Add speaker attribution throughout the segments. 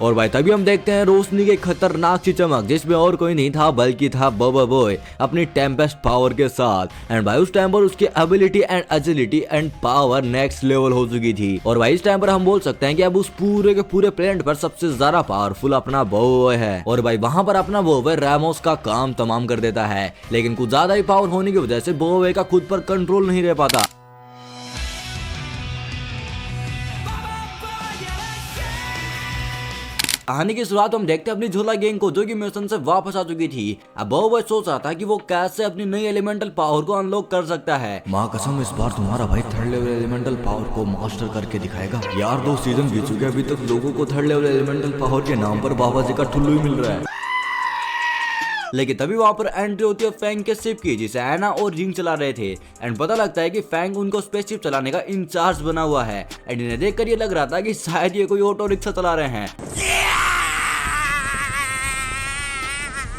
Speaker 1: और भाई तभी हम देखते हैं रोशनी की खतरनाक सी चमक, जिसमें और कोई नहीं था बल्कि था बबल बॉय अपनी टेम्पेस्ट पावर के साथ। एंड भाई उस टाइम पर उसकी ability and agility and power next level हो चुकी थी। और भाई इस टाइम पर हम बोल सकते हैं कि अब उस पूरे के पूरे प्लेनेट पर सबसे ज्यादा पावरफुल अपना बॉय है। और भाई वहां पर अपना बॉय रैमोस का काम तमाम कर देता है, लेकिन कुछ ज्यादा ही पावर होने की वजह से बॉय का खुद पर कंट्रोल नहीं रह पाता। कहानी की शुरुआत हम देखते हैं अपनी झूला गैंग को, जो कि मिशन से वापस आ चुकी थी। अब बॉय सोच रहा था कि वो कैसे अपनी नई एलिमेंटल पावर को अनलॉक कर सकता है।
Speaker 2: माँ कसम इस बार तुम्हारा भाई थर्ड लेवल एलिमेंटल पावर को मास्टर करके दिखाएगा। यार 2 सीजन बीत चुके, अभी तक लोगों को थर्ड लेवल एलिमेंटल पावर के नाम पर बाबा जी का ठुल्लू ही मिल रहा है।
Speaker 1: लेकिन तभी वहां पर एंट्री होती है फैंग के शिप की, जिसे एना और जिंग चला रहे थे। एंड पता लगता है कि फैंग उनको स्पेसशिप चलाने का इंचार्ज बना हुआ है। एंड इन्हें देखकर ये लग रहा था कि शायद ये कोई ऑटो रिक्शा चला रहे हैं।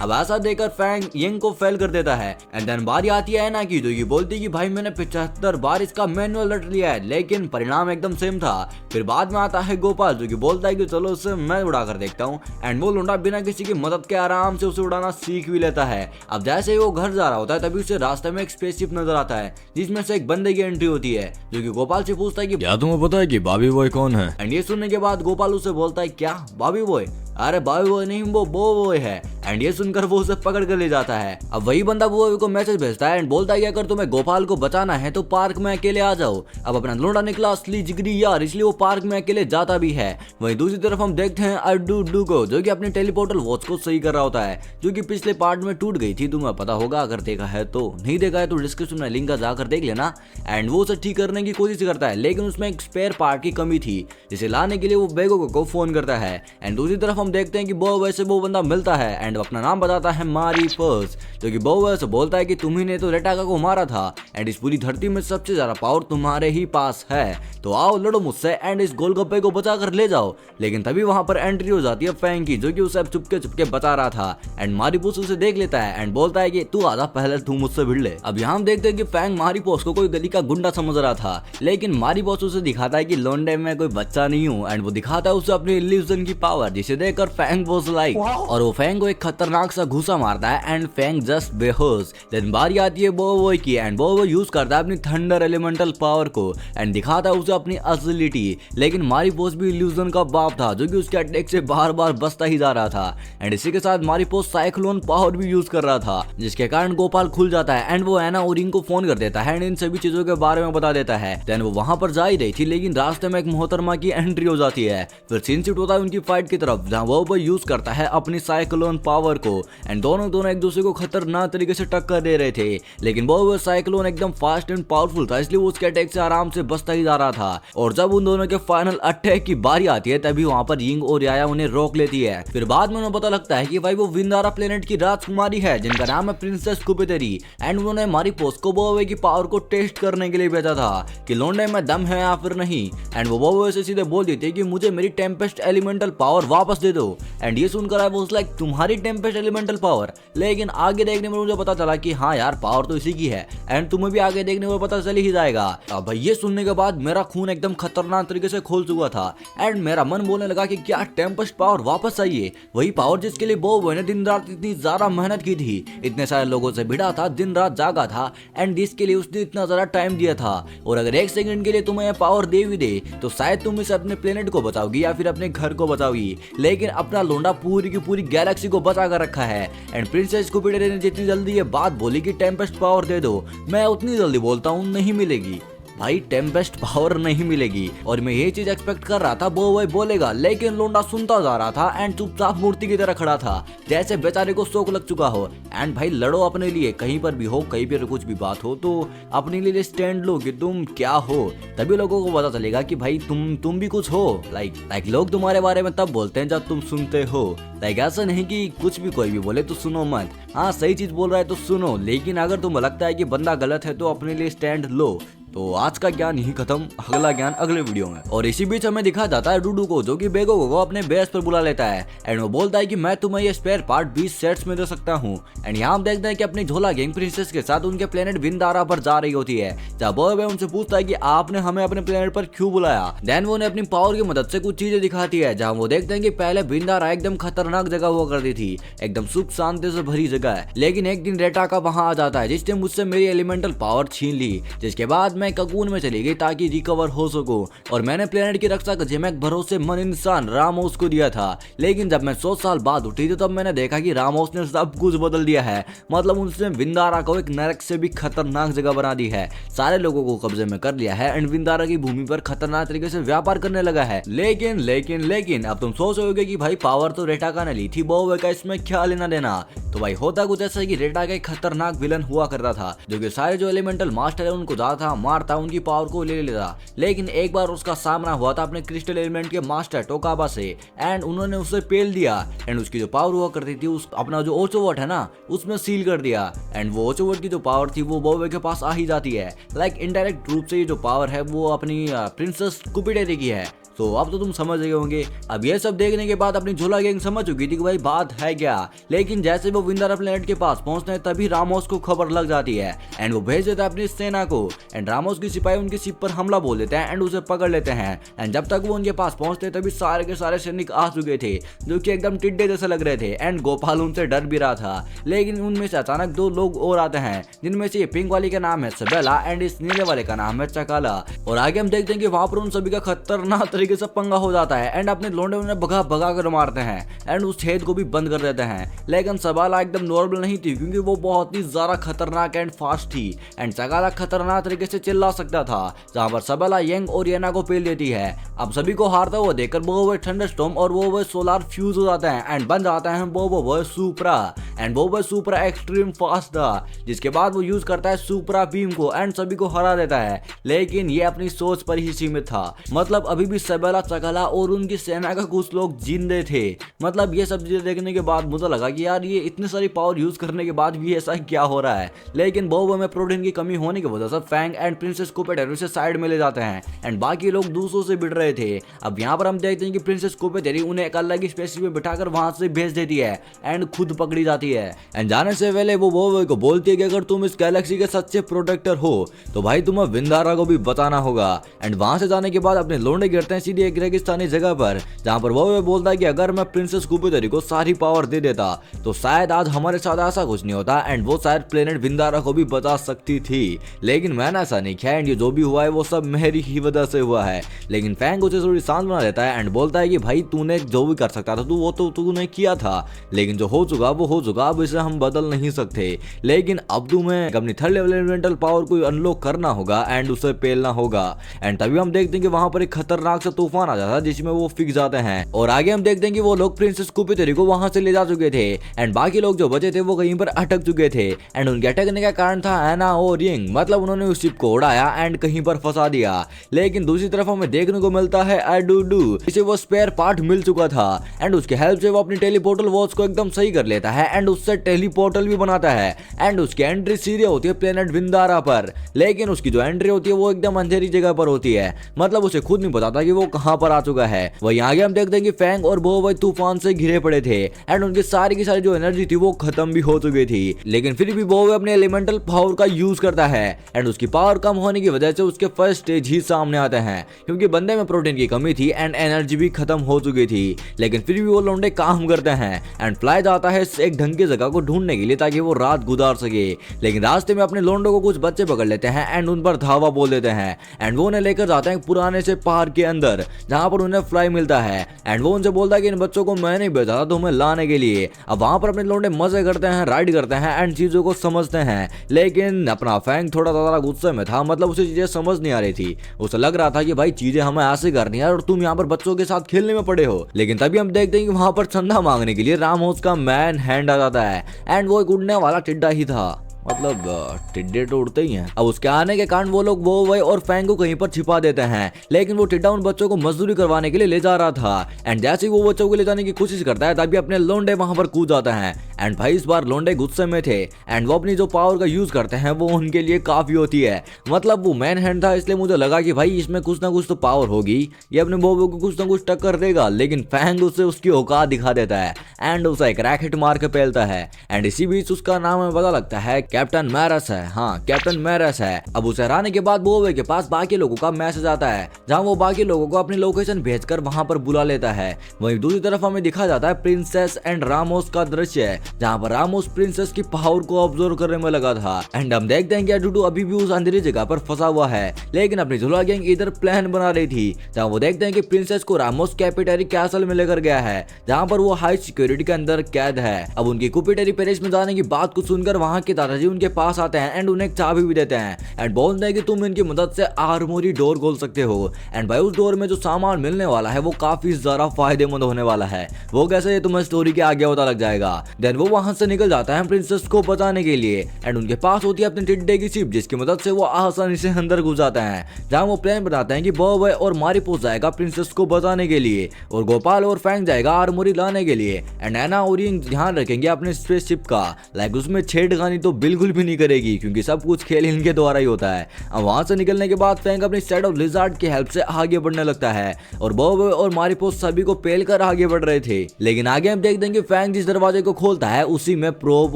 Speaker 1: अब ऐसा देखकर फैंग यंग को फेल कर देता है। एंड देन बारी आती है एना की, जो कि बोलती कि भाई मैंने 75 बार इसका मैनुअल रट लिया है, लेकिन परिणाम एकदम सेम था। फिर बाद में आता है गोपाल, जो कि बोलता है कि चलो उसे मैं उड़ा कर देखता हूँ। एंड वो लुंडा बिना किसी की मदद के आराम से उसे उड़ाना सीख भी लेता है। अब जैसे ही वो घर जा रहा होता है, तभी उसे रास्ते में एक स्पेसशिप नजर आता है, जिसमें से एक बंदे की एंट्री होती है, जो कि गोपाल से पूछता है कि
Speaker 2: क्या तुम्हें पता है कि बॉबी बॉय कौन है?
Speaker 1: एंड ये सुनने के बाद गोपाल उसे बोलता है क्या बॉबी बॉय? अरे बॉबी बॉय नहीं, वो बॉय है। एंड ये सुनकर वो उसे पकड़ कर ले जाता है। अब वही बंदा बॉय को मैसेज भेजता है एंड बोलता है कि अगर तुम्हें गोपाल को बचाना है तो पार्क में अकेले आ जाओ। अब अपना लोंडा निकला असली जिगरी यार, इसलिए वो पार्क में अकेले जाता भी है। वहीं दूसरी तरफ हम देखते हैं अड्डू को, जो कि अपनी टेलीपोर्टल वॉच को सही कर रहा होता है, जो कि पिछले पार्ट में टूट गई थी। तुम्हें पता होगा, अगर देखा है तो। नहीं देखा है तो डिस्क्रिप्शन में लिंक जाकर देख लेना। एंड वो उसे ठीक करने की कोशिश करता है, लेकिन उसमें एक स्पेयर पार्ट की कमी थी, जिसे लाने के लिए वो बेगो को फोन करता है। एंड दूसरी तरफ हम देखते हैं कि बॉय से वो बंदा मिलता है एंड अपना नाम बताता है मारीपोस, जो कि बॉय से बोलता है कि तुम्ही ने तो रेटाका को मारा था एंड इस पूरी धरती में सबसे ज्यादा पावर तुम्हारे ही पास है, तो आओ लड़ो मुझसे एंड इस गोलगप्पे को बचा कर ले जाओ। लेकिन तभी वहां पर एंट्री हो जाती है फैंग की, जो कि उसे अब चुपके बचा रहा था। एंड मारीपोस उसे देख लेता है एंड बोलता है कि तू आजा, पहले तू मुझसे भिड़ ले। अब यहाँ देखते हैं कि फैंग मारीपोस को कोई गली का गुंडा समझ रहा था, लेकिन मारीपोस उसे दिखाता है कि लोंडे में कोई बच्चा नहीं हूँ। एंड वो दिखाता है उसे अपनी इल्यूजन की पावर, जिसे देखकर फैंग वाज लाइक, और वो फैंग को एक खतरनाक सा घूसा मारता है एंड फैंग जस्ट बेहोश। देन बारी आती है बॉय की एंड बॉय यूज करता है अपनी थंडर एलिमेंटल पावर को एंड दिखाता है उसे अपनी एजिलिटी। लेकिन मारीपोस भी इल्यूजन का बाप था, जो कि उसके अटैक से बार बार बचता ही जा रहा था। एंड इसी के साथ मारीपोस साइक्लोन पावर भी यूज कर रहा था, जिसके कारण गोपाल खुल जाता है एंड वो एना और रिंग को फोन कर देता है एंड इन सभी चीजों के बारे में बता देता है। देन वो वहां पर जा ही रही थी, लेकिन रास्ते में एक मोहतरमा की एंट्री हो जाती है। फिर सीन शिफ्ट होता है उनकी फाइट की तरफ, जहां वो यूज करता है अपनी साइक्लोन पावर को एंड दोनों एक दूसरे को खतरनाक तरीके से टक्कर दे रहे थे। लेकिन वो साइक्लोन एकदम फास्ट एंड पावरफुल था, इसलिए वो उसके अटैक से आराम से बचता ही जा रहा था। और जब उन दोनों के फाइनल अटैक की बारी आती है, तभी वहां पर यिंग और याया उन्हें रोक लेती है। फिर बाद में उन्हें पता लगता है कि भाई वो विंदारा प्लेनेट की राजकुमारी है, जिनका नाम है प्रिंसेस कुपितेरी। एंड उन्होंने मारीपोस को बॉय की पावर को टेस्ट करने के लिए भेजा था कि लोंडे में दम है या फिर नहीं। एंड वो बॉय से सीधे बोल देते कि मुझे मेरी टेम्पेस्ट एलिमेंटल पावर वापस दे दो। एंड ये सुनकर आई वाज लाइक तुम्हारी टेम्पेस्ट एलिमेंटल पावर? लेकिन आगे देखने में मुझे पता चला कि हाँ यार, पावर तो इसी की है एंड तुम्हें भी आगे देखने में पता चल ही जाएगा। अब भाई ये सुनने के बाद मेरा खून एकदम खतरनाक तरीके से खोल चुका था एंड मेरा मन बोलने लगा कि क्या टेम्पेस्ट पावर वापस चाहिए, वही पावर जिसके लिए बॉय ने दिन रात इतनी ज्यादा मेहनत की थी, इतने सारे लोगों से भिड़ा था, दिन रात जागा था एंड जिसके लिए उसने इतना ज्यादा टाइम दिया था। और अगर 1 सेकंड के लिए तुम्हें यह पावर दे भी दे, तो शायद तुम इसे अपने प्लेनेट को बचाओगी या फिर अपने घर को बचाओगी, लेकिन अपना लोंडा पूरी की पूरी गैलेक्सी को बचा कर रखा है। एंड प्रिंसेस कुपिटेरी ने जितनी जल्दी ये बात बोली कि टेम्पेस्ट पावर दे दो, मैं उतनी जल्दी बोलता हूँ नहीं मिलेगी भाई, टेम्पेस्ट पावर नहीं मिलेगी। और मैं ये चीज एक्सपेक्ट कर रहा था बॉय बोलेगा, लेकिन लोंडा सुनता जा रहा था एंड चुपचाप मूर्ति की तरह खड़ा था, जैसे बेचारे को शौक लग चुका हो। एंड भाई लड़ो अपने लिए, कहीं पर भी हो, कहीं पर कुछ भी बात हो तो अपने लिए स्टैंड लो कि तुम क्या हो, तभी लोगों को पता चलेगा कि भाई तुम भी कुछ हो। लाइक लोग तुम्हारे बारे में तब बोलते हैं जब तुम सुनते हो। लाइक ऐसा नहीं कि कुछ भी कोई भी बोले तो सुनो मत, हाँ सही चीज बोल रहा है तो सुनो, लेकिन अगर तुम्हें लगता है कि बंदा गलत है तो अपने लिए स्टैंड लो। तो आज का ज्ञान यही खत्म, अगला ज्ञान अगले वीडियो में। और इसी बीच हमें दिखा जाता है डूडू को, जो कि बेगोगो को अपने बेस पर बुला लेता है एंड वो बोलता है कि मैं तुम्हें ये स्पेयर पार्ट 20 सेट्स में दे सकता हूँ। एंड यहाँ हम देखते हैं कि अपनी झोला गैंग प्रिंसेस के साथ उनके प्लेनेट विंदारा पर जा रही होती है, जब वो उनसे पूछता है कि आपने हमें अपने प्लेनेट पर क्यों बुलाया। देन वो उन्हें अपनी पावर की मदद से कुछ चीजें दिखाती है, जहाँ वो देखते हैं कि पहले विंदारा एकदम खतरनाक जगह हुआ करती थी, एकदम सुख शांति से भरी जगह है। लेकिन एक दिन रेटाका वहां आ जाता है, जिसने मुझसे मेरी एलिमेंटल पावर छीन ली, जिसके बाद मैं ककून में चली गई ताकि रिकवर हो सकूं। और मैंने प्लेनेट की रक्षा का जिम्मा एक भरोसेमंद इंसान रामोस को दिया था। लेकिन जब मैं 100 साल बाद उठी थी, तब मैंने देखा कि रामोस ने सब कुछ बदल दिया है। मतलब उसने विंदारा को एक नरक से भी खतरनाक जगह बना दी है, सारे लोगों को कब्जे में कर लिया है एंड विंदारा की भूमि पर खतरनाक तरीके से व्यापार करने लगा है। लेकिन लेकिन लेकिन अब तुम सोच रहे कि भाई पावर तो रेटाका ने ली थी, बोवे का इसमें क्या लेना देना। तो भाई होता कुछ ऐसा कि रेटाका एक खतरनाक विलन हुआ करता था, जो कि सारे जो एलिमेंटल मास्टर है उनको जाता था, मारता, उनकी पावर को ले लेता। लेकिन एक बार उसका सामना हुआ था अपने क्रिस्टल एलिमेंट के मास्टर टोकाबा से एंड उन्होंने उसे पेल दिया एंड उसकी जो पावर हुआ करती थी उस अपना जो ओचोवर्ट है ना उसमें सील कर दिया। एंड वो ओचोवर्ट की जो पावर थी वो बोवे के पास आ ही जाती है। लाइक इनडायरेक्ट रूप से ये जो पावर है वो अपनी प्रिंसेस कुपिडेरी की है। तो अब तो तुम समझ गए होंगे। अब ये सब देखने के बाद अपनी झोला गैंग समझ चुकी थी कि भाई बात है क्या। लेकिन जैसे वो विंदारा प्लेनेट के पास पहुंचते हैं, तभी रामोस को खबर लग जाती है एंड वो भेज देता है अपनी सेना को। एंड रामोस की सिपाही उनकी शिप पर हमला बोल देते हैं एंड उसे पकड़ लेते हैं। एंड जब तक वो उनके पास पहुंचते तभी सारे के सारे सैनिक आ चुके थे, जो कि एकदम टिड्डे जैसे लग रहे थे एंड गोपाल उनसे डर भी रहा था। लेकिन उनमें से अचानक 2 लोग और आते हैं, जिनमें से ये पिंक वाली का नाम है सबेला एंड इस नीले वाले का नाम है चकाला। और आगे हम देखते हैं कि वहां पर उन सभी का खतरनाक तरीके से पंगा हो जाता है एंड अपने लोंडे उन्हें भगा भगा कर मारते हैं एंड उस छेद को भी बंद कर देते हैं। लेकिन सबाला एकदम नॉर्मल नहीं थी, क्योंकि वो बहुत ही ज्यादा खतरनाक एंड फास्ट थी एंड चकाला खतरनाक तरीके से चिल्ला सकता था, जहां पर सबेला यंग और येना को पेल देती है। अब सभी को हारता हुआ देखकर बोबो थंडरस्टॉर्म और बोबो सोलार फ्यूज हो जाते हैं एंड बन जाता है बोबो सुपरा। एंड बोबो सुपरा एक्सट्रीम फास्ट था, जिसके बाद वो यूज करता है सुपरा बीम को एंड सभी को हरा देता है। लेकिन ये अपनी सोच पर ही सीमित था, मतलब अभी भी सबेला, चकाला और उनकी सेना का कुछ लोग जिंदे थे। मतलब ये सब चीजें देखने के बाद मुझे लगा कि यार ये इतनी सारी पावर यूज करने के बाद भी ऐसा क्या हो रहा है। लेकिन बोबो में प्रोटीन की कमी होने की वजह से फैंग एंड प्रिंसेस कुपेटेरी से साइड में ले जाते हैं एंड बाकी लोग दूसरों से भिड़ रहे थे। अब यहाँ पर हम देखते हैं कि प्रिंसेस कुपेटेरी उन्हें एक अलग ही स्पेसशिप में बिठाकर वहां से भेज देती है एंड खुद पकड़ी जाती है। एंड जाने से पहले वो बोबो को बोलती है कि अगर तुम इस गैलेक्सी के सच्चे प्रोटेक्टर हो तो भाई तुम्हें विंदारा को भी बताना होगा। एंड वहां से जाने के बाद अपने लोंडे गिरते हैं सीधे एक रेगिस्तानी जगह पर, जहां पर वो बोलता है कि अगर मैं प्रिंसेस कुपेटेरी को सारी पावर दे देता तो शायद आज हमारे साथ ऐसा कुछ नहीं होता एंड वो शायद प्लेनेट विंदारा को भी बचा सकती थी। लेकिन मैंने ऐसा नहीं किया एंड ये जो भी हुआ है वो सब मेरी ही वजह से हुआ है। लेकिन फैंग उसे थोड़ी शांत बना देता है एंड बोलता है कि भाई तूने जो भी कर सकता था वो तो तूने किया था, लेकिन जो हो चुका वो हो चुका, अब इसे हम बदल नहीं सकते। लेकिन अब तुम्हें अपनी थर्ड लेवल एलिमेंटल पावर को अनलॉक करना होगा एंड उसे पेलना होगा। एंड तभी हम देखते हैं कि वहां पर एक खतरनाक सा तूफान आ जाता है, जिसमें वो फिक्स जाते हैं। और आगे हम देखते हैं कि वो लोग प्रिंसेस कुपेटेरी को वहां से ले जा चुके थे एंड बाकी लोग जो बचे थे वो कहीं पर अटक चुके थे एंड उनके अटकने का कारण था एना और यंग, मतलब उन्होंने उस शिप को उड़ाया एंड कहीं पर फंसा दिया। लेकिन दूसरी तरफ हमें देखने को मिलता है एडुडू, इसे वो स्पेयर पार्ट मिल चुका था एंड उसके हेल्प से वो अपनी टेलीपोर्टल वॉच को एकदम सही कर लेता है एंड उससे टेलीपोर्टल भी बनाता है एंड उसकी एंट्री सीधे होती है प्लेनेट विंदारा पर। लेकिन उसकी जो एंट्री होती है वो एकदम अंधेरी जगह पर होती है, मतलब उसे खुद नहीं पता था कि वो कहां पर आ चुका है। वहीं आगे हम देखते हैं कि फैंग और बोबो तूफान से घिरे पड़े थे एंड उनकी सारी की सारी जो एनर्जी थी वो खत्म भी हो चुकी थी। लेकिन फिर भी बोबो अपने एलिमेंटल पावर का यूज करता है एंड उसकी पावर कम होने की वजह से उसके फर्स्ट स्टेज ही सामने आते हैं, क्योंकि बंदे में प्रोटीन की कमी थी एंड एनर्जी भी खत्म हो चुकी थी। लेकिन फिर भी वो लोंडे काम करते हैं एंड फ्लाई जाता है एक ढंग की जगह को ढूंढने के लिए ताकि वो रात गुजार सके। लेकिन रास्ते में अपने लोंडों को कुछ बच्चे पकड़ लेते हैं एंड उन पर धावा बोल देते हैं एंड वो उन्हें लेकर जाते हैं पुराने से पहाड़ के अंदर, जहां पर उन्हें फ्लाई मिलता है एंड वो उनसे बोलता है कि इन बच्चों को मैंने भेजा था तुम्हें लाने के लिए। अब वहां पर अपने लोंडे मजे करते हैं, राइड करते हैं एंड चीजों को समझते हैं। लेकिन अपना फैंग थोड़ा ज्यादा गुस्से में था, मतलब उसे चीजें समझ नहीं आ रही थी। उसे लग रहा था कि भाई चीजें हमें ऐसे करनी है और तुम यहाँ पर बच्चों के साथ खेलने में पड़े हो। लेकिन तभी हम देखते हैं कि वहां पर चंदा मांगने के लिए रामोस का मैन हैंड आ जाता है एंड वो एक उड़ने वाला टिड्डा ही था। मतलब टिड्डे तो उड़ते ही हैं। अब उसके आने के कारण वो लोग वो और फैंग को कहीं पर छिपा देते हैं, लेकिन वो टिड्डा उन बच्चों को मजदूरी करवाने के लिए ले जा रहा था। एंड जैसे ही वो बच्चों को ले जाने की कोशिश करता है तभी अपने लोंडे वहां पर कूद जाते हैं। एंड भाई इस बार लोंडे गुस्से में थे एंड वो अपनी जो पावर का यूज करते हैं वो उनके लिए काफी होती है। मतलब वो मैन हैंड था, इसलिए मुझे लगा कि भाई इसमें कुछ ना कुछ तो पावर होगी, ये अपने बोबो को कुछ ना कुछ टक्कर देगा। लेकिन फैंग उसे उसकी औकात दिखा देता है एंड उसे एक रैकेट मार के पेलता है। एंड इसी बीच उसका नाम हमें पता लगता है कैप्टन मैरस है। हाँ, कैप्टन मैरस है। अब उसे हराने के बाद बोबो के पास बाकी लोगों का मैसेज आता है, जहाँ वो बाकी लोगों को अपनी लोकेशन भेजकर वहां पर बुला लेता है। वहीं दूसरी तरफ हमें दिखा जाता है प्रिंसेस एंड रामोस का दृश्य, जहाँ पर रामोस प्रिंसेस की पावर को ऑब्जर्व करने में लगा था। एंड हम देखते हैं कि डूडू अभी भी उस अंधेरी जगह पर फंसा हुआ है, लेकिन अपनी झुला गैंग इधर प्लान बना रही थी, जहाँ वो देखते हैं कि प्रिंसेस को रामोस कैपिटरी कैसल में लेकर गया है, जहाँ पर वो हाई सिक्योरिटी के अंदर कैद है। अब उनकी कुपिटरी पेरिस में जाने की बात को सुनकर वहाँ के दादाजी उनके पास आते हैं एंड उन्हें एक चाबी भी देते हैं एंड बोलते हैं कि तुम इनकी मदद से आर्मोरी डोर खोल सकते हो। एंड भाई उस डोर में जो सामान मिलने वाला है वो काफी ज्यादा फायदेमंद होने वाला है। वो कैसे, ये तुम्हें स्टोरी के आगे पता लग जाएगा। देन वो वहां से निकल जाता है प्रिंसेस को बचाने के लिए एंड उनके पास होती है अपने टिड्डे की शिप, जिसकी मदद से वो आसानी से अंदर घुस जाते हैं, जहाँ वो प्लान बनाते हैं कि बॉब और मारिपोस जाएगा प्रिंसेस को बचाने के लिए और गोपाल और फैंग जाएगा आर्मोरी लाने के लिए। एंड एना और रिंग ध्यान रखेंगे अपने स्पेसशिप का, लाइक उसमें छेड़खानी तो बिल्कुल भी नहीं करेगी क्योंकि सब कुछ खेल इनके द्वारा ही होता है। अब वहां से निकलने के बाद फैंग अपनी साइड ऑफ लिजार्ड की हेल्प से आगे बढ़ने लगता है और बॉब और मारिपोस सभी को पेल कर आगे बढ़ रहे थे। लेकिन आगे हम देखते हैं कि फैंग जिस दरवाजे को खोलता है उसी में प्रोब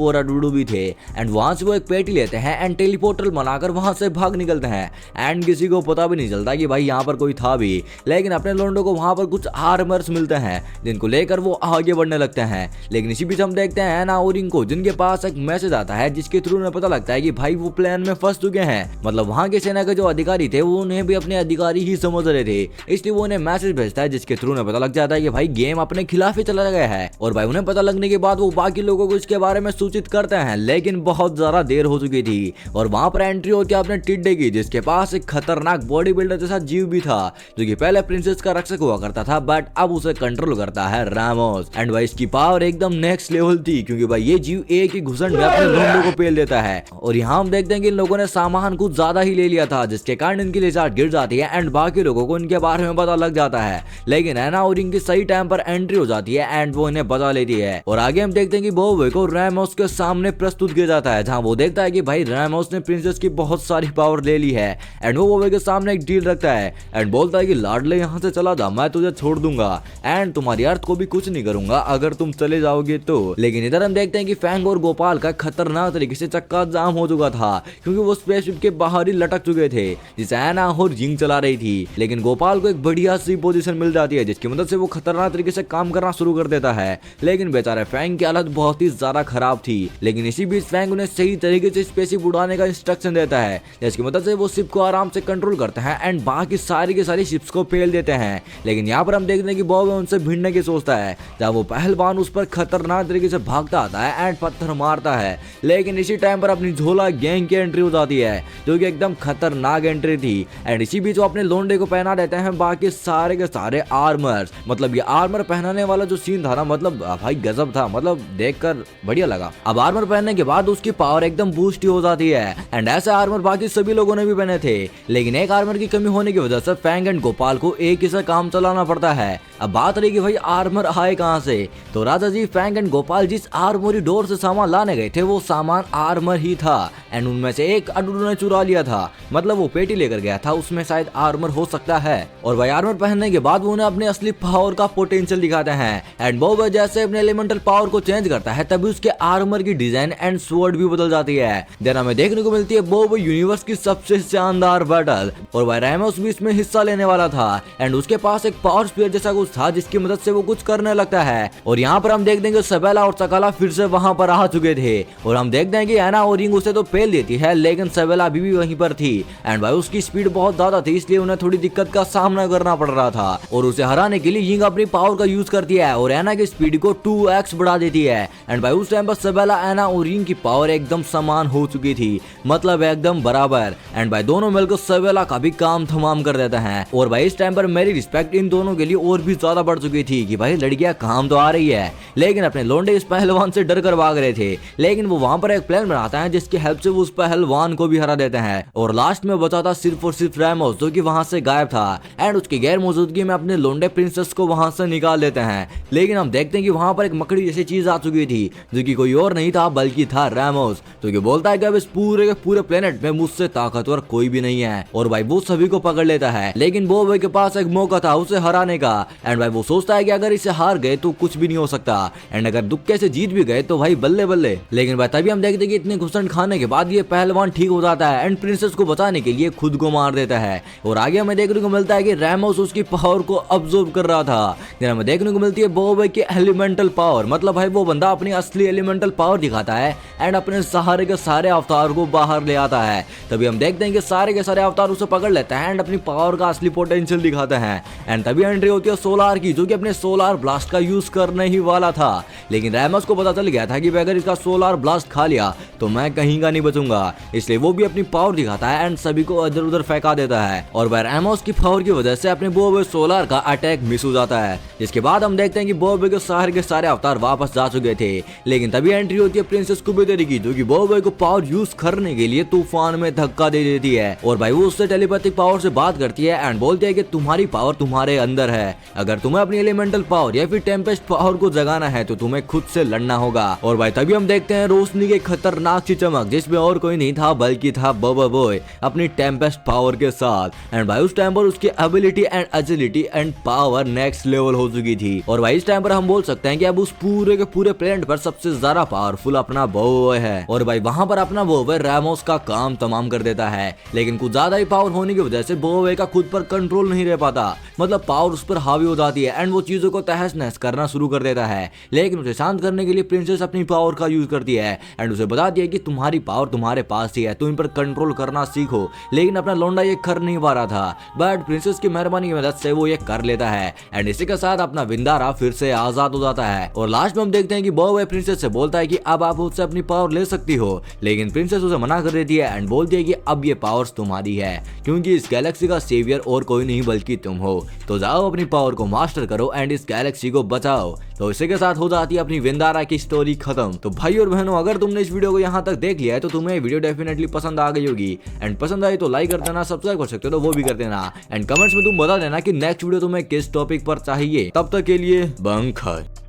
Speaker 1: और डूडू भी थे एंड वहां से वो एक पेटी लेते हैं एंड टेलीपोर्टल बनाकर वहां से भाग निकलते हैं। एंड किसी को पता भी नहीं चलता कि भाई यहाँ पर कोई था भी, लेकिन अपने लोंडो को वहां पर कुछ आर्मर्स मिलते हैं जिनको लेकर वो आगे बढ़ने लगते हैं। लेकिन इसी बीच हम देखते हैं एना और रिंग को, जिनके पास एक मैसेज आता है जिसके थ्रू उन्हें पता लगता है कि भाई वो प्लान में फंस चुके हैं। मतलब वहां के सेना के जो अधिकारी थे वो उन्हें भी अपने अधिकारी ही समझ रहे थे, इसलिए वो उन्हें मैसेज भेजता है जिसके थ्रू उन्हें पता लग जाता है कि भाई गेम अपने खिलाफ ही चला गया है। और भाई उन्हें पता लगने के बाद वो बाकी लोगों को इसके बारे में सूचित करते हैं, लेकिन बहुत ज्यादा देर हो चुकी थी और वहां पर एंट्री होती है अपने टिड्डे की, जिसके पास एक खतरनाक बॉडी बिल्डर जैसा जीव भी था, जो कि पहले प्रिंसेस का रक्षक हुआ करता था बट अब उसे कंट्रोल करता है रामोस। एंड भाई इसकी पावर एकदम नेक्स्ट लेवल थी क्योंकि भाई ये जीव एक ही घुसन में अपने लोंडो को पेल देता है। और यहाँ हम देखते हैं कि इन लोगों ने सामान कुछ ज्यादा ही ले लिया था, जिसके कारण इनकी लिजार्ड गिर जाती है एंड बाकी लोगों को इनके बारे में पता लग जाता है। लेकिन एना और इनकी सही टाइम पर एंट्री हो जाती है एंड वो इन्हें बचा लेती है। और आगे हम देखते हैं कि बॉब को रामोस के सामने प्रस्तुत किया जाता है, जहाँ वो देखता है कि भाई रामोस ने प्रिंसेस की बहुत सारी पावर ले ली है एंड वो बॉब के सामने एक डील रखता है एंड बोलता है कि लाडले यहाँ से चला जा, मैं तुझे छोड़ दूंगा एंड तुम्हारी अर्थ को भी कुछ नहीं करूंगा अगर तुम चले जाओगे तो। लेकिन इधर हम देखते हैं कि फैंग और गोपाल का खतरनाक तरीके से चक्का जाम हो चुका था क्योंकि वो स्पेसशिप के बाहर ही लटक चुके थे, जिसे एना और जिंग चला रही थी। लेकिन गोपाल को एक बढ़िया सी पोजीशन मिल जाती है जिसकी मदद से वो खतरनाक तरीके से काम करना शुरू कर देता है। लेकिन बेचारे फैंग की हालत बहुत ही ज्यादा खराब थी। लेकिन इसी बीच फैंग उन्हें सही तरीके से स्पेसशिप उड़ाने का इंस्ट्रक्शन देता है, जिसकी मदद से वो शिप को आराम से कंट्रोल करते हैं एंड बाकी सारी की सारी शिप्स को पेल देते हैं। लेकिन यहाँ पर हम देखते हैं कि बॉब उनसे भिड़ने की सोचता है, जब वो पहलवान उस पर खतरनाक तरीके से भागता आता है एंड पत्थर मारता है। लेकिन इसी टाइम पर अपनी झोला गैंग की एंट्री हो जाती है, जो कि एकदम खतरनाक एंट्री थी। एंड इसी बीच वो अपने लोंडे को पहना देते हैं बाकी सारे के सारे आर्मर्स। मतलब ये आर्मर पहनाने वाला जो सीन था ना, मतलब भाई गजब था, मतलब देखकर बढ़िया लगा। अब आर्मर पहनने के बाद उसकी पावर एकदम बूस्ट हो जाती है एंड ऐसे आर्मर बाकी सभी लोगों ने भी पहने थे। लेकिन एक आर्मर की कमी होने की वजह से फैंग एंड गोपाल को एक ही से काम चलाना पड़ता है। अब बात रही कि भाई आर्मर आए कहां से, तो राजा जी फैंग एंड गोपाल जिस आर्मोरी डोर से सामान लाने गए थे वो सामान आर्मर ही था एंड उनमें से एक अडूडू ने चुरा लिया था। मतलब वो पेटी लेकर गया था, उसमें शायद आर्मर हो सकता है। और भाई आर्मर पहनने के बाद वो उन्हें अपने असली पावर का पोटेंशियल दिखाते हैं एंड बॉब जैसे अपने एलिमेंटल पावर को चेंज करता है तभी उसके आर्मर की डिजाइन एंड स्वॉर्ड भी बदल जाती है। देन हमें देखने को मिलती है बॉब यूनिवर्स की सबसे शानदार बैटल। और भाई रामोस भी इसमें हिस्सा लेने वाला था एंड उसके पास एक पावर स्पीयर जैसा कुछ था जिसकी मदद से वो कुछ करने लगता है। और यहाँ पर हम देख देंगे सबेला और सकाला फिर से वहां पर आ चुके थे और हम देखते हैं कि एना और रिंग उसे तो पेल देती है, लेकिन सबेला अभी भी वहीं पर थी एंड भाई उसकी स्पीड बहुत ज्यादा थी, इसलिए उन्हें थोड़ी दिक्कत का सामना करना पड़ रहा था। और उसे हराने के लिए रिंग अपनी पावर का यूज करती है और एना की स्पीड को 2x बढ़ा देती है एंड भाई उस टाइम पर सबेला, एना और रिंग की पावर एकदम समान हो चुकी थी, मतलब एकदम बराबर। एंड भाई दोनों मिलकर सबेला का भी काम तमाम कर देते हैं। और भाई इस टाइम पर मेरी रिस्पेक्ट इन दोनों के लिए और भी ज्यादा बढ़ चुकी थी कि भाई लड़कियां काम तो आ रही है, लेकिन अपने लोंडे इस पहलवान से डर कर भाग रहे थे। लेकिन वो वहां पर एक प्लान बनाता है जिसकी हेल्प से वो उस पहलवान को भी हरा देते हैं और लास्ट में बचा था सिर्फ और सिर्फ रैमोस जो कि वहां से गायब था एंड उसकी गैर मौजूदगी में अपने लोंडे प्रिंसेस को वहां से निकाल देते हैं। लेकिन हम देखते हैं कि वहां पर एक मकड़ी जैसी चीज आ चुकी थी जो कि कोई और नहीं था बल्कि था रैमोस, जो कि बोलता है कि अब इस पूरे के पूरे प्लेनेट में मुझसे ताकतवर कोई भी नहीं है और भाई वो सभी को पकड़ लेता है। लेकिन बोबे के पास एक मौका था उसे हराने का एंड भाई वो सोचता है कि अगर इसे हार गए तो कुछ भी नहीं हो सकता एंड अगर दुक्के से जीत भी गए तो भाई बल्ले बल्ले। लेकिन भाई तभी हम देखते हैं कि इतने घुसन खाने के बाद ये पहलवान ठीक हो जाता है एंड प्रिंसेस को बचाने के लिए खुद को मार देता है और आगे हमें देखने को मिलता है कि रैमोस उसकी पावर को अब्सॉर्ब कर रहा था। फिर हमें देखने को मिलती है बोबे की एलिमेंटल पावर, मतलब भाई वो बंदा अपनी असली एलिमेंटल पावर दिखाता है एंड अपने सहारे के सारे अवतार को बाहर ले आता है। तभी हम देखते हैं कि सारे के सारे अवतार उसे पकड़ लेते हैं एंड अपनी पावर का असली पोटेंशियल दिखाते हैं एंड तभी एंट्री होती है सोलार की जो कि अपने सोलार ब्लास्ट का यूज करने ही वाला था। लेकिन रैमोस को पता चल गया था कि अगर इसका सोलार ब्लास्ट खा लिया तो मैं कहीं का नहीं बचूंगा, इसलिए वो भी अपनी पावर दिखाता है एंड सभी को इधर उधर फेंका देता है और भाई रैमोस की पावर की वजह से अपने बोबे सोलार का अटैक मिस हो जाता है। जिसके बाद हम देखते हैं कि बोबे के सारे अवतार वापस जा चुके थे। लेकिन तभी एंट्री होती है प्रिंसेस कुबेतेरी की जो कि बोबे को पावर यूज करने के लिए तूफान में धक्का दे देती है और भाई वो उससे टेलीपैथिक पावर से बात करती है एंड बोलती है कि तुम्हारी पावर तुम्हारे अंदर है, अगर तुम्हें अपनी एलिमेंटल पावर या फिर टेम्पेस्ट पावर को जगाना है तो तुम्हें खुद से लड़ना होगा। और भाई तभी हम देखते हैं रोशनी की खतरनाक सी चमक जिसमें और कोई नहीं था बल्कि था बबा बॉय अपनी टेम्पेस्ट पावर के साथ एंड भाई उस टाइम पर उसकी ability and agility and power next level हो चुकी थी और भाई इस टाइम पर हम बोल सकते हैं कि अब उस पूरे के पूरे प्लेनेट पर सबसे ज्यादा पावरफुल अपना बॉय है और भाई वहां पर अपना बॉय रैमोस का काम तमाम कर देता है। लेकिन कुछ ज्यादा ही पावर होने की वजह से बॉय का खुद पर कंट्रोल नहीं रह पाता, मतलब पावर उस पर हावी हो जाती है एंड वो चीजों को तहस नहस करना शुरू कर देता है। लेकिन उसे शांत करने के लिए प्रिंसेस अपनी पावर का यूज करती है एंड उसे बता दिया कि तुम्हारी पावर तुम्हारे पास ही है, तुम इन पर कंट्रोल करना सीखो। लेकिन अपना लौंडा ये कर नहीं पा रहा था बट प्रिंसेस की मेहरबानी की मदद से वो ये कर लेता है एंड इसी के साथ अपना विंदारा फिर से आजाद हो जाता है। और लास्ट में हम देखते हैं कि बॉय प्रिंसेस से बोलता है कि अब आप उससे अपनी पावर ले सकती हो, लेकिन प्रिंसेस उसे मना कर देती है एंड बोलती है कि अब ये पावर्स तुम्हारी है क्योंकि इस गैलेक्सी का सेवियर और कोई नहीं बल्कि तुम हो, तो जाओ अपनी पावर को मास्टर करो एंड इस गैलेक्सी को बचाओ। तो इसी के साथ हो जाती है अपनी विंदारा की स्टोरी खत्म। तो भाई और बहनों अगर तुमने इस वीडियो को यहाँ तक देख लिया है तो तुम्हें वीडियो डेफिनेटली पसंद आ गई होगी एंड पसंद आई तो लाइक कर देना, सब्सक्राइब कर सकते हो तो वो भी कर देना एंड कमेंट्स में तुम बता देना कि नेक्स्ट वीडियो तुम्हें किस टॉपिक पर चाहिए। तब तक के लिए बंखर।